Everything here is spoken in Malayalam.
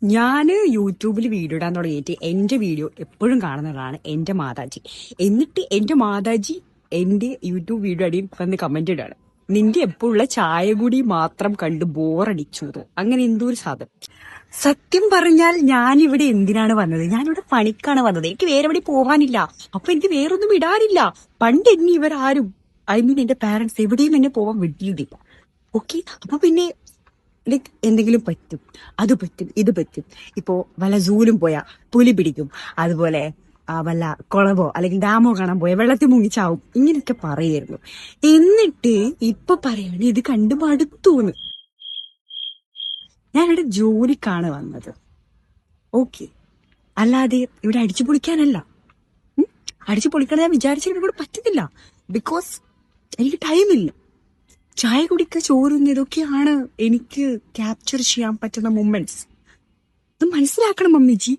ഞാന് യൂട്യൂബിൽ വീഡിയോ ഇടാൻ തുടങ്ങിയിട്ട് എന്റെ വീഡിയോ എപ്പോഴും കാണുന്നതാണ് എന്റെ മാതാജി. എന്നിട്ട് എന്റെ മാതാജി എന്റെ യൂട്യൂബ് വീഡിയോ അടിയിൽ വന്ന് കമന്റ് ഇടാണ്, നിന്റെ എപ്പോഴുള്ള ചായ കൂടി മാത്രം കണ്ട് ബോറടിച്ചു. അങ്ങനെ എന്തോ ഒരു സാധനം. സത്യം പറഞ്ഞാൽ ഞാനിവിടെ എന്തിനാണ് വന്നത്? ഞാനിവിടെ പണിക്കാണ് വന്നത്. എനിക്ക് വേറെ എവിടെ പോവാനില്ല. അപ്പൊ എനിക്ക് വേറൊന്നും ഇടാനില്ല. പണ്ട് എന്നെ ഇവരാരും, ഐ മീൻ എന്റെ പാരന്റ്സ് എവിടെയും എന്നെ പോവാൻ വിട്ടിയിട്ടില്ല. ഓക്കെ, അപ്പൊ പിന്നെ ലൈക്ക് എന്തെങ്കിലും പറ്റും, അത് പറ്റും, ഇത് പറ്റും. ഇപ്പോ വല്ല സൂലും പോയാ പുലി പിടിക്കും, അതുപോലെ വല്ല കുളവോ അല്ലെങ്കിൽ ഡാമോ കാണാൻ പോയാൽ വെള്ളത്തിൽ മുങ്ങിച്ചാവും, ഇങ്ങനെയൊക്കെ പറയായിരുന്നു. എന്നിട്ട് ഇപ്പൊ പറയാണ് ഇത് കണ്ടു മടുത്തൂന്ന്. ഞാനിവിടെ ജോലിക്കാണ് വന്നത്, ഓക്കെ, അല്ലാതെ ഇവിടെ അടിച്ചു പൊളിക്കാനല്ല. അടിച്ചു പൊളിക്കണം ഞാൻ വിചാരിച്ചാൽ ഇവിടെ പറ്റുന്നില്ല. ബിക്കോസ് എനിക്ക് ടൈമില്ല. ചായ കുടിക്കുക, ചോറുന്ന, ഇതൊക്കെയാണ് എനിക്ക് ക്യാപ്ചർ ചെയ്യാൻ പറ്റുന്ന മൊമെന്റ്സ്. ഇത് മനസ്സിലാക്കണം മമ്മിജി.